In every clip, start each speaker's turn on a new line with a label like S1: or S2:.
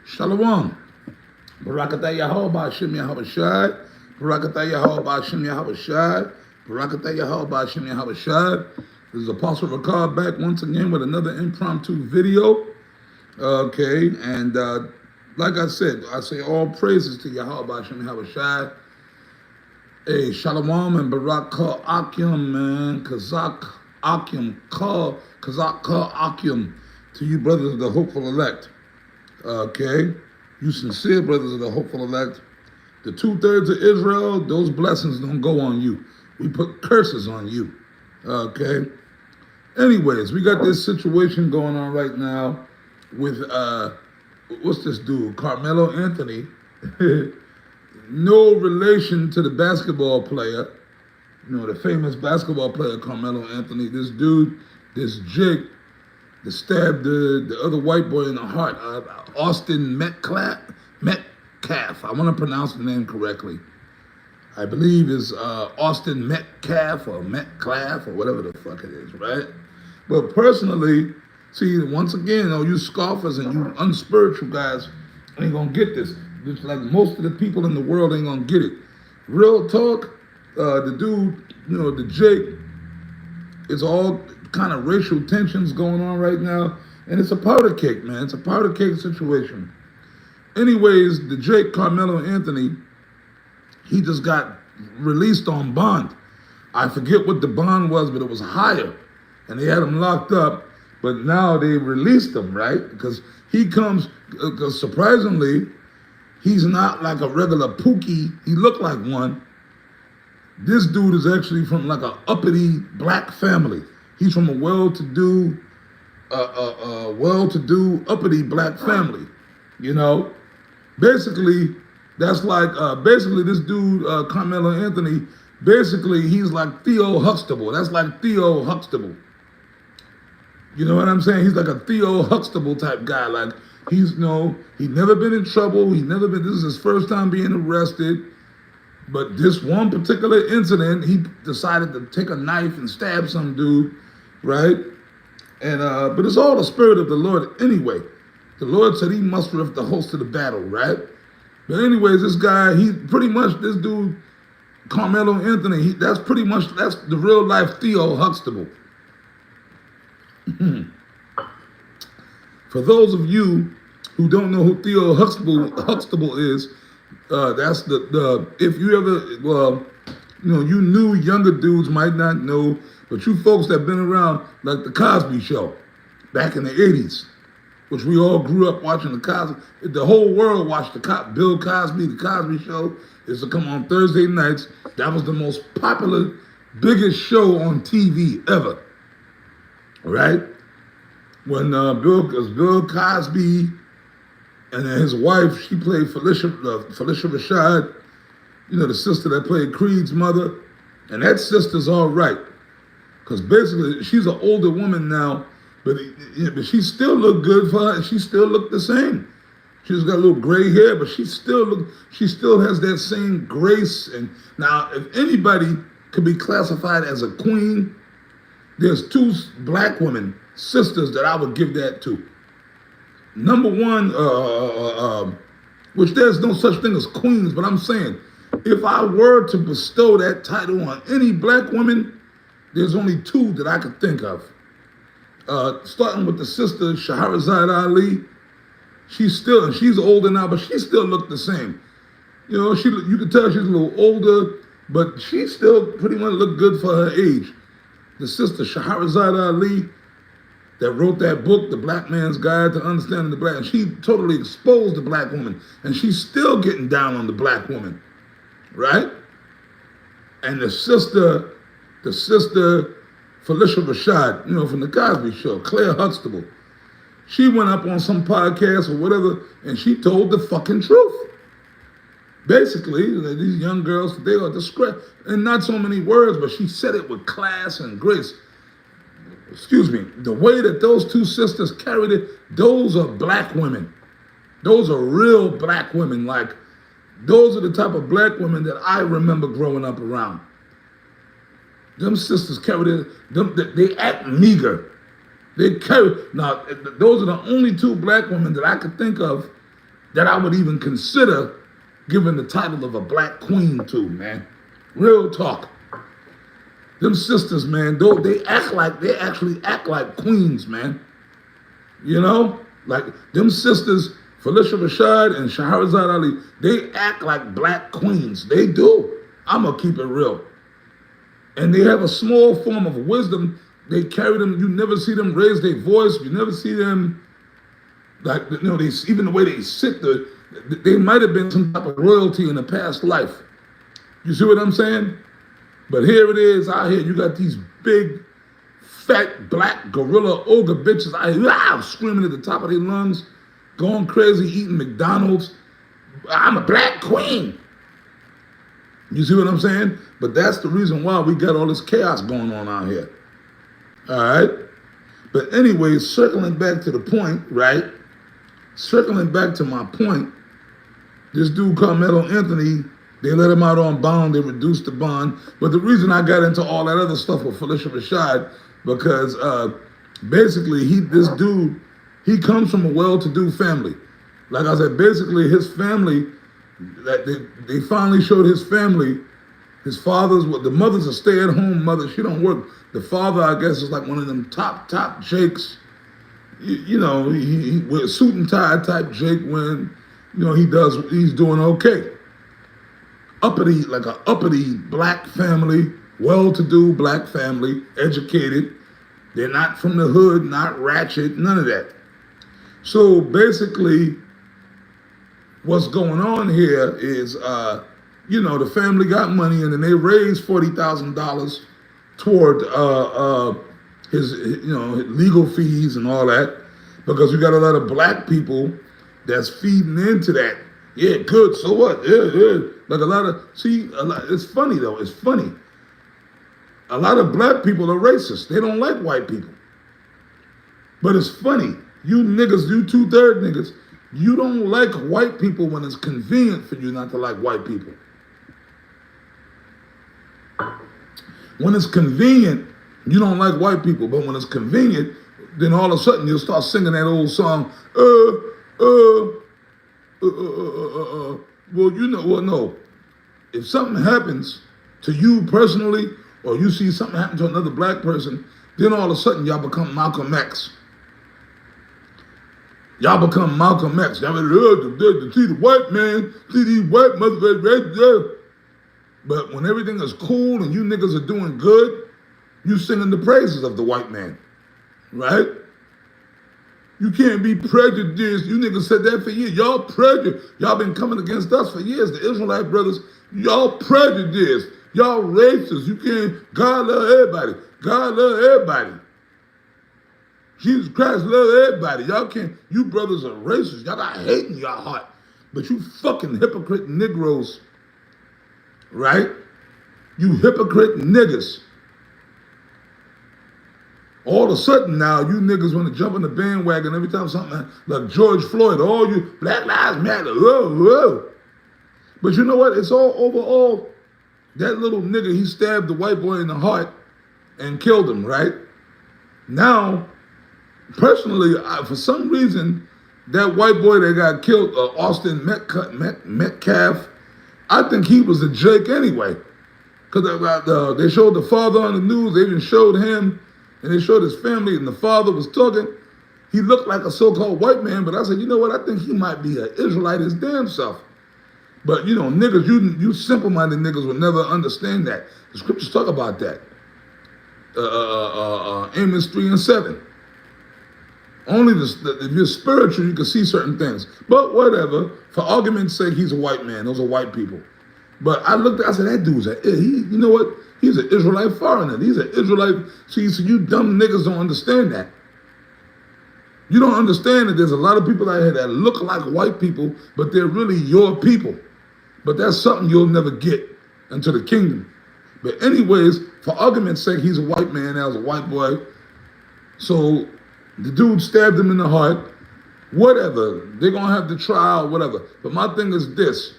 S1: Shalom. Barakatah Yahweh Shem Yahweh Shai. Barakatah Yahweh Shem Yahweh Shai. Barakatah Yahweh Shem Yahweh Shai. This is Apostle Ricard back once again with another impromptu video. Okay, and like I said, I say all praises to Yahweh Shem Yahweh Shai. Hey, Shalom and Barak Ka Akim, man. Kazak Akim, Kazak Ka Akim. To you brothers of the hopeful elect. Okay, you sincere brothers of the hopeful elect. The 2/3 of Israel, those blessings don't go on you. We put curses on you. Okay. Anyways, we got this situation going on right now with what's this dude? Carmelo Anthony. No relation to the basketball player. You know, the famous basketball player Carmelo Anthony. This dude, this Jake, that stabbed the other white boy in the heart, Austin Metcalf. I want to pronounce the name correctly. I believe is Austin Metcalf or Metcalf or whatever the fuck it is, right? But personally, see, once again, you scoffers and you unspiritual guys ain't gonna get this. Just like most of the people in the world ain't gonna get it. Real talk, the dude, the Jake, it's all kind of racial tensions going on right now, and it's a powder cake, man. It's a powder cake situation. Anyways, the Jake Carmelo Anthony, he just got released on bond. I forget what the bond was, but it was higher, and they had him locked up. But now they released him, right? Because he comes, because surprisingly, he's not like a regular Pookie. He looked like one. This dude is actually from like a uppity black family. He's from a well-to-do, uppity black family. Basically, that's like this dude Carmelo Anthony. Basically, he's like Theo Huxtable. That's like Theo Huxtable. You know what I'm saying? He's like a Theo Huxtable type guy. Like he's he never been in trouble. This is his first time being arrested. But this one particular incident, he decided to take a knife and stab some dude, right? And but it's all the spirit of the Lord anyway. The Lord said he mustereth the host of the battle, right? But anyways, this guy, this dude, Carmelo Anthony, that's the real life Theo Huxtable. For those of you who don't know who Theo Huxtable is, that's if you ever, you new younger dudes might not know, but you folks that been around like the Cosby Show back in the 80s, which we all grew up watching the Cosby. The whole world watched Bill Cosby, the Cosby Show. Used to come on Thursday nights. That was the most popular, biggest show on TV ever, right? When Bill Cosby, and then his wife, she played Felicia Rashad, the sister that played Creed's mother, and that sister's all right, because basically she's an older woman now, but she still looked good for her, and she still looked the same. She's got a little gray hair, but she still has that same grace. And now, if anybody could be classified as a queen, there's two black women, sisters, that I would give that to. Number one, which there's no such thing as queens, but I'm saying, if I were to bestow that title on any black woman, there's only two that I could think of. Starting with the sister, Shahrazad Ali. She's older now, but she still looked the same. You could tell she's a little older, but she still pretty much looked good for her age. The sister, Shahrazad Ali, that wrote that book, The Black Man's Guide to Understanding the Black, and she totally exposed the black woman, and she's still getting down on the black woman, right? And the sister, Felicia Rashad, from the Cosby Show, Claire Huxtable, she went up on some podcast or whatever, and she told the fucking truth. Basically, these young girls, they are discreet, and not so many words, but she said it with class and grace. Excuse me, the way that those two sisters carried it, those are black women. Those are real black women. Like, those are the type of black women that I remember growing up around. Them sisters carried it, they act meager. Now, those are the only two black women that I could think of that I would even consider giving the title of a black queen to, man. Real talk. Them sisters, man, though they actually act like queens, man. You know? Like them sisters, Felicia Rashad and Shahrazad Ali, they act like black queens. They do. I'm gonna keep it real. And they have a small form of wisdom. They carry them, you never see them raise their voice, you never see them, like, you know, even the way they sit, they might have been some type of royalty in a past life. You see what I'm saying? But here it is out here, you got these big, fat, black gorilla ogre bitches out here, screaming at the top of their lungs, going crazy, eating McDonald's. I'm a black queen. You see what I'm saying? But that's the reason why we got all this chaos going on out here. All right? But anyway, circling back to the point, right? Circling back to my point, this dude Carmelo Anthony, they let him out on bond, they reduced the bond. But the reason I got into all that other stuff with Felicia Rashad, because basically this dude, he comes from a well-to-do family. Like I said, basically his family, they finally showed his family, his father's, the mother's a stay-at-home mother, she don't work. The father, I guess, is like one of them top Jakes. You know, he with suit and tie type Jake when, you know, he's doing okay. Uppity, like an uppity black family, well-to-do black family, educated. They're not from the hood, not ratchet, none of that. So basically, what's going on here is, you know, the family got money and then they raised $40,000 toward his, you know, legal fees and all that, because you got a lot of black people that's feeding into that. Yeah, good, so what? Yeah. Like a lot of, it's funny though, it's funny. A lot of black people are racist. They don't like white people. But it's funny, you niggas, you 2/3 niggas, you don't like white people when it's convenient for you not to like white people. When it's convenient, you don't like white people, but when it's convenient, then all of a sudden you'll start singing that old song, well, you know, well, no. If something happens to you personally, or you see something happen to another black person, then all of a sudden y'all become Malcolm X. Y'all become Malcolm X. Y'all see the white man, see these white motherfuckers. But when everything is cool and you niggas are doing good, you singing the praises of the white man, right? You can't be prejudiced. You niggas said that for years. Y'all prejudiced. Y'all been coming against us for years. The Israelite brothers, y'all prejudiced. Y'all racist. You can't, God love everybody. God love everybody. Jesus Christ love everybody. Y'all can't, you brothers are racist. Y'all got hate in your heart. But you fucking hypocrite Negroes, right? You hypocrite niggas. All of a sudden now, you niggas want to jump on the bandwagon every time something like George Floyd, all you Black Lives Matter, whoa. But you know what? It's all overall, that little nigga, he stabbed the white boy in the heart and killed him, right? Now, personally, for some reason, that white boy that got killed, Austin Metcalf, I think he was a Jake anyway. Because they showed the father on the news, they even showed him, and they showed his family, and the father was talking. He looked like a so-called white man, but I said, you know what, I think he might be an Israelite his damn self. But you know, niggas, you simple-minded niggas will never understand that. The scriptures talk about that. Amos 3:7. Only if you're spiritual, you can see certain things. But whatever, for argument's sake, he's a white man. Those are white people. But I looked at, I said, that dude's you know what? He's an Israelite foreigner. He's an Israelite. See, so you dumb niggas don't understand that. You don't understand that there's a lot of people out here that look like white people, but they're really your people. But that's something you'll never get into the kingdom. But anyways, for argument's sake, he's a white man. That was a white boy. So the dude stabbed him in the heart. Whatever. They're going to have the trial, whatever. But my thing is this.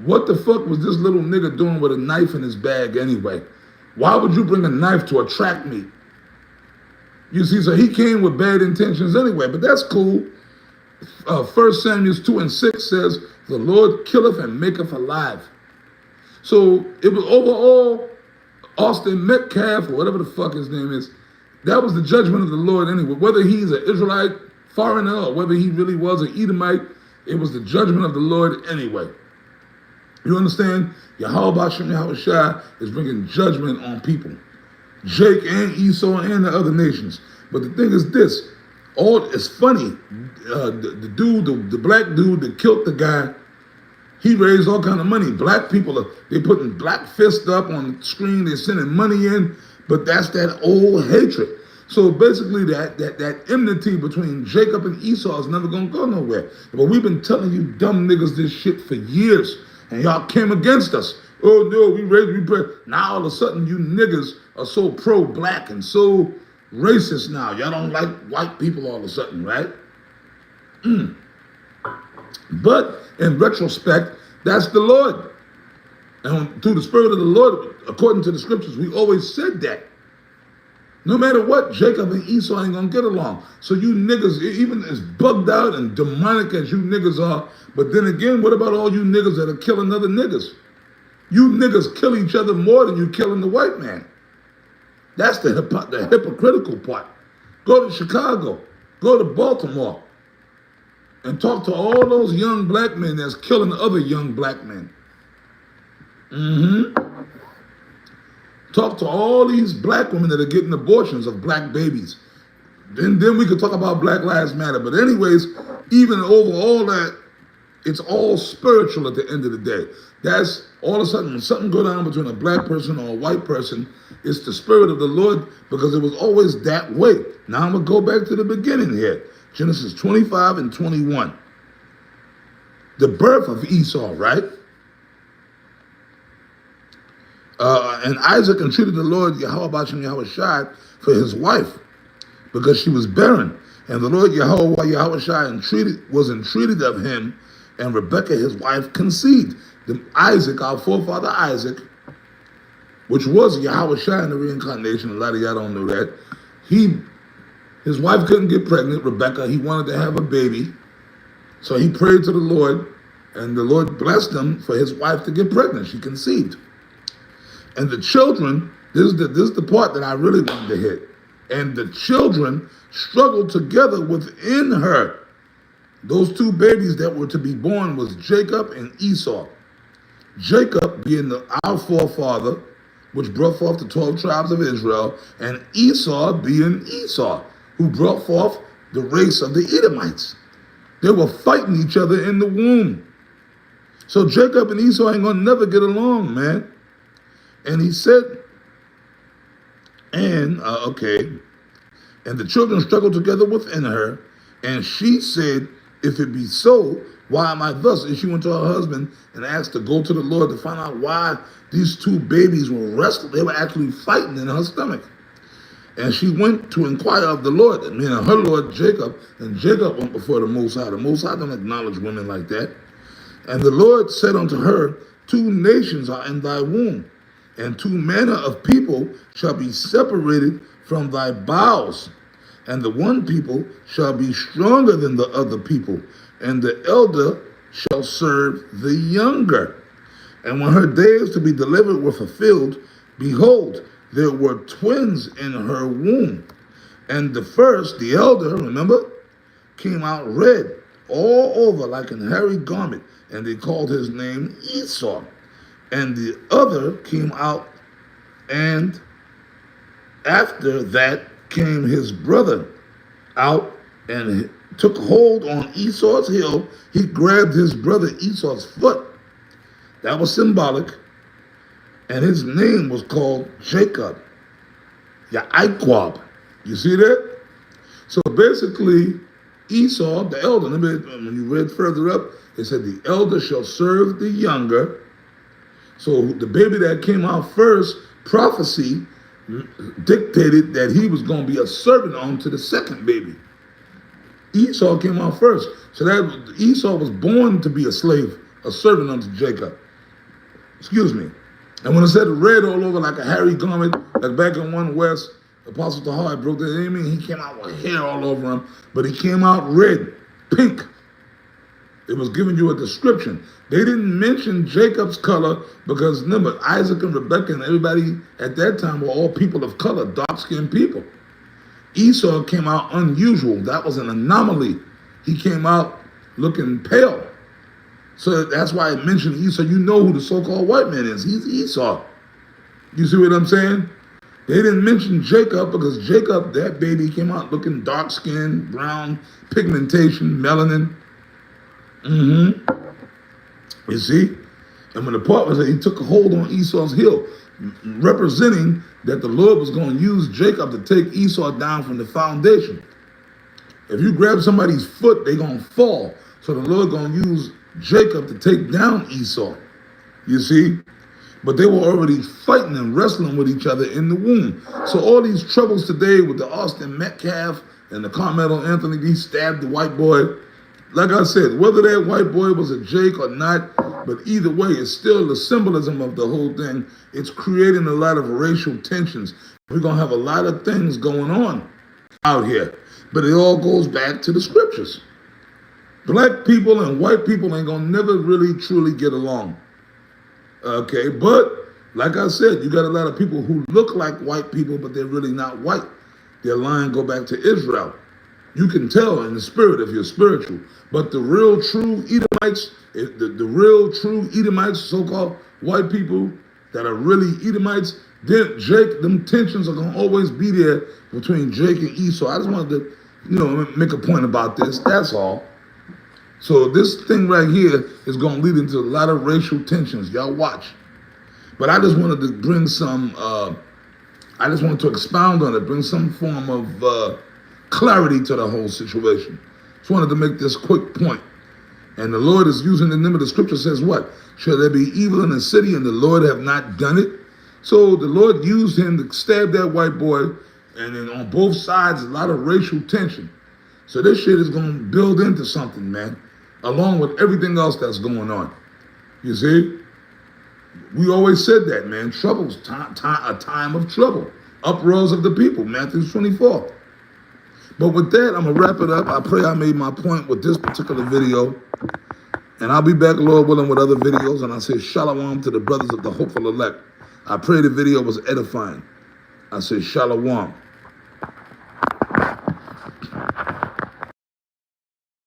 S1: What the fuck was this little nigga doing with a knife in his bag anyway? Why would you bring a knife to a track meet? You see, so he came with bad intentions anyway, but that's cool. 1 Samuel 2:6 says, the Lord killeth and maketh alive. So it was overall Austin Metcalf, or whatever the fuck his name is, that was the judgment of the Lord anyway. Whether he's an Israelite foreigner or whether he really was an Edomite, it was the judgment of the Lord anyway. You understand? Yahweh Shem Yahushua is bringing judgment on people. Jake and Esau and the other nations. But the thing is this, it's funny, the black dude that killed the guy, he raised all kind of money. Black people, they putting black fist up on the screen, they're sending money in, but that's that old hatred. So basically that enmity between Jacob and Esau is never gonna go nowhere. But we've been telling you dumb niggas this shit for years, and y'all came against us. Oh no, we pray. Now all of a sudden you niggas are so pro-black and so racist now. Y'all don't like white people all of a sudden, right? But in retrospect, that's the Lord. And through the Spirit of the Lord, according to the scriptures, we always said that. No matter what, Jacob and Esau ain't gonna get along. So you niggas, even as bugged out and demonic as you niggas are, but then again, what about all you niggas that are killing other niggas? You niggas kill each other more than you killing the white man. That's the hypocritical part. Go to Chicago, go to Baltimore, and talk to all those young black men that's killing other young black men. Talk to all these black women that are getting abortions of black babies. Then we could talk about Black Lives Matter. But anyways, even over all that, it's all spiritual at the end of the day. That's all of a sudden, when something go down between a black person or a white person, it's the Spirit of the Lord, because it was always that way. Now I'm going to go back to the beginning here. Genesis 25 and 21. The birth of Esau, right? And Isaac entreated the Lord Yahweh Shem Yahushua for his wife, because she was barren. And the Lord Yahweh Yahushua was entreated of him, and Rebekah his wife conceived. Isaac, our forefather Isaac, which was Yahushua in the reincarnation, a lot of y'all don't know that. His wife couldn't get pregnant, Rebekah. He wanted to have a baby. So he prayed to the Lord, and the Lord blessed him for his wife to get pregnant. She conceived. And the children, this is the part that I really wanted to hit. And the children struggled together within her. Those two babies that were to be born was Jacob and Esau. Jacob being our forefather, which brought forth the 12 tribes of Israel, and Esau being Esau, who brought forth the race of the Edomites. They were fighting each other in the womb. So Jacob and Esau ain't gonna never get along, man. And he said, and the children struggled together within her, and she said, if it be so, why am I thus? And she went to her husband and asked to go to the Lord to find out why these two babies were wrestling. They were actually fighting in her stomach. And she went to inquire of the Lord, meaning her Lord Jacob, and Jacob went before the Most High. The Most High don't acknowledge women like that. And the Lord said unto her, 2 nations are in thy womb, and 2 manner of people shall be separated from thy bowels. And the one people shall be stronger than the other people, and the elder shall serve the younger. And when her days to be delivered were fulfilled, behold, there were twins in her womb. And the first, the elder, remember, came out red all over like an hairy garment, and they called his name Esau. And the other came out, and after that came his brother out and took hold on Esau's heel. He grabbed his brother Esau's foot. That was symbolic. And his name was called Jacob. Yaquab. You see that? So basically, Esau, the elder, when you read further up, it said the elder shall serve the younger. So the baby that came out first, prophecy dictated that he was going to be a servant unto the second baby. Esau came out first. So that Esau was born to be a slave, a servant unto Jacob. Excuse me. And when it said red all over like a hairy garment, like back in 1 West, Apostle Tahar broke that. I mean, he came out with hair all over him, but he came out red. pink. It was giving you a description. They didn't mention Jacob's color because remember, Isaac and Rebekah and everybody at that time were all people of color, dark-skinned people. Esau came out unusual. That was an anomaly. He came out looking pale. So that's why I mentioned Esau. You know who the so-called white man is. He's Esau. You see what I'm saying? They didn't mention Jacob because Jacob, that baby, came out looking dark-skinned, brown, pigmentation, melanin. You see? And when the part was that he took a hold on Esau's heel, representing that the Lord was going to use Jacob to take Esau down from the foundation. If you grab somebody's foot, they're going to fall. So the Lord going to use Jacob to take down Esau. You see? But they were already fighting and wrestling with each other in the womb. So all these troubles today with the Austin Metcalf and the Carmelo Anthony, he stabbed the white boy. Like I said, whether that white boy was a Jake or not, but either way, it's still the symbolism of the whole thing. It's creating a lot of racial tensions. We're going to have a lot of things going on out here. But it all goes back to the scriptures. Black people and white people ain't going to never really truly get along. Okay, but like I said, you got a lot of people who look like white people, but they're really not white. Their line go back to Israel. You can tell in the spirit if you're spiritual. But the real true Edomites, the real true Edomites, so-called white people that are really Edomites, then Jake, them tensions are going to always be there between Jake and Esau. I just wanted to, make a point about this. That's all. So this thing right here is going to lead into a lot of racial tensions. Y'all watch. But I just wanted to bring some, I just wanted to expound on it, bring some form of clarity to the whole situation. Just wanted to make this quick point. And the Lord is using the name of the scripture says what? Shall there be evil in the city and the Lord have not done it? So the Lord used him to stab that white boy, and then on both sides, a lot of racial tension. So this shit is going to build into something, man, along with everything else that's going on. You see? We always said that, man. Trouble's a time of trouble. Uproars of the people, Matthew 24. But with that, I'm going to wrap it up. I pray I made my point with this particular video. And I'll be back, Lord willing, with other videos. And I say shalom to the brothers of the hopeful elect. I pray the video was edifying. I say shalom.